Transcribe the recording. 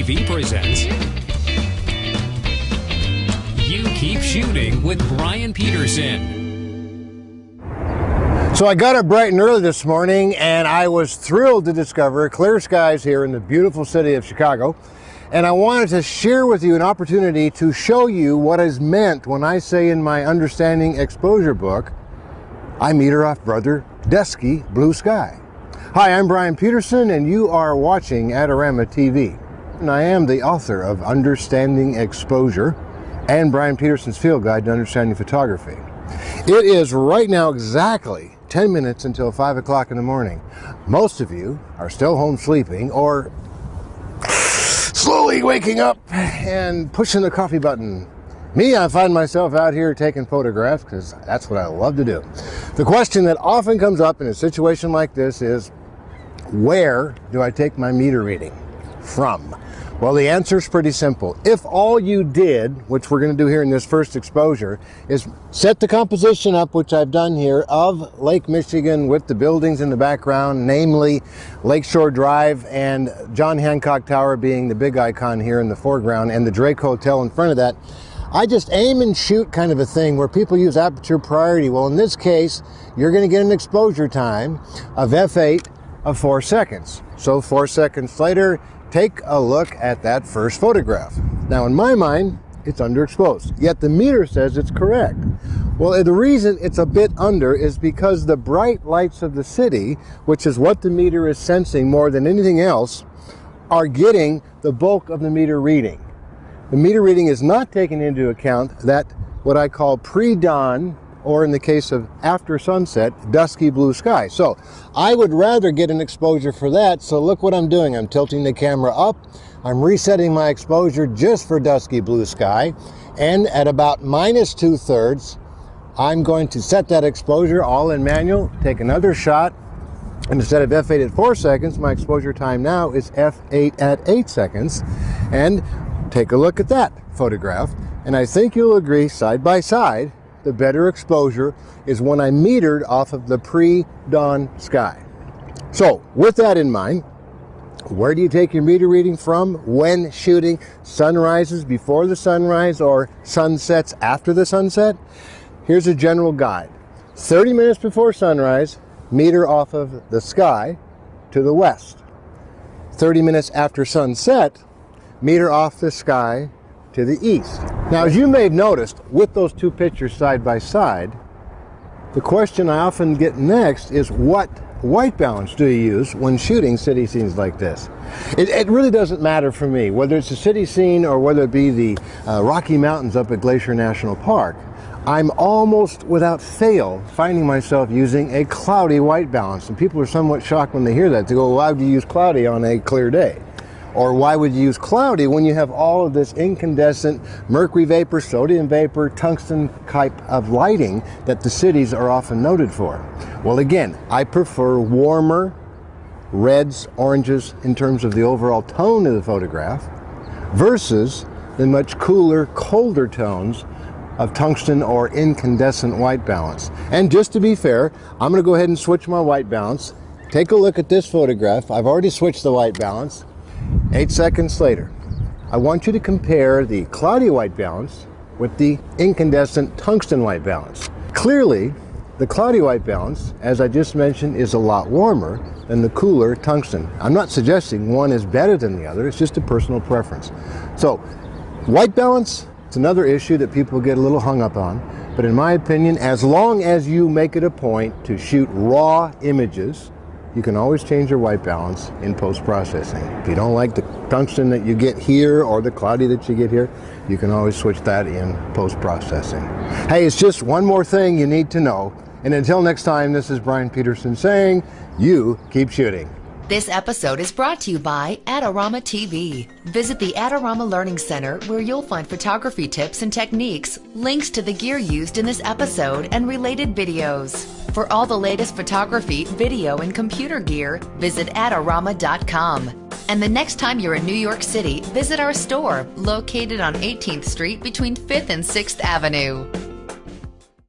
TV presents You Keep Shooting with Brian Peterson. So I got up bright and early this morning and I was thrilled to discover clear skies here in the beautiful city of Chicago. And I wanted to share with you an opportunity to show you what is meant when I say in my Understanding Exposure book, I meter off brother dusky blue sky. Hi, I'm Brian Peterson and you are watching Adorama TV. And I am the author of Understanding Exposure and Brian Peterson's Field Guide to Understanding Photography. It is right now exactly 10 minutes until 5 o'clock in the morning. Most of you are still home sleeping or slowly waking up and pushing the coffee button. Me, I find myself out here taking photographs because that's what I love to do. The question that often comes up in a situation like this is, where do I take my meter reading from? Well, the answer is pretty simple. If all you did, which we're going to do here in this first exposure, is set the composition up, which I've done here, of Lake Michigan with the buildings in the background, namely Lakeshore Drive and John Hancock Tower being the big icon here in the foreground, and the Drake Hotel in front of that, I just aim and shoot kind of a thing where people use aperture priority. Well, in this case, you're going to get an exposure time of f8 of 4 seconds. So 4 seconds later, take a look at that first photograph. Now, in my mind, it's underexposed, yet the meter says it's correct. Well, the reason it's a bit under is because the bright lights of the city, which is what the meter is sensing more than anything else, are getting the bulk of the meter reading. The meter reading is not taking into account that what I call pre-dawn, or in the case of after sunset, dusky blue sky. So I would rather get an exposure for that. So look what I'm doing. I'm tilting the camera up. I'm resetting my exposure just for dusky blue sky. And at about minus 2/3, I'm going to set that exposure all in manual, take another shot. And instead of f8 at 4 seconds, my exposure time now is f8 at 8 seconds. And take a look at that photograph. And I think you'll agree, side by side, the better exposure is when I metered off of the pre-dawn sky. So with that in mind, where do you take your meter reading from when shooting sunrises before the sunrise or sunsets after the sunset? Here's a general guide. 30 minutes before sunrise, meter off of the sky to the west. 30 minutes after sunset, meter off the sky to the east. Now, as you may have noticed, with those two pictures side by side, the question I often get next is, what white balance do you use when shooting city scenes like this? It really doesn't matter for me, whether it's a city scene or whether it be the Rocky Mountains up at Glacier National Park. I'm almost without fail finding myself using a cloudy white balance. And people are somewhat shocked when they hear that. They go, why would you use cloudy on a clear day? Or why would you use cloudy when you have all of this incandescent mercury vapor, sodium vapor, tungsten type of lighting that the cities are often noted for? Well, again, I prefer warmer reds, oranges in terms of the overall tone of the photograph versus the much cooler, colder tones of tungsten or incandescent white balance. And just to be fair, I'm going to go ahead and switch my white balance. Take a look at this photograph. I've already switched the white balance. 8 seconds later, I want you to compare the cloudy white balance with the incandescent tungsten white balance. Clearly, the cloudy white balance, as I just mentioned, is a lot warmer than the cooler tungsten. I'm not suggesting one is better than the other, it's just a personal preference. So, white balance, it's another issue that people get a little hung up on, but in my opinion, as long as you make it a point to shoot raw images, you can always change your white balance in post-processing. If you don't like the tungsten that you get here or the cloudy that you get here, you can always switch that in post-processing. Hey, it's just one more thing you need to know. And until next time, this is Brian Peterson saying, you keep shooting. This episode is brought to you by Adorama TV. Visit the Adorama Learning Center where you'll find photography tips and techniques, links to the gear used in this episode, and related videos. For all the latest photography, video, and computer gear, visit Adorama.com. And the next time you're in New York City, visit our store located on 18th Street between 5th and 6th Avenue.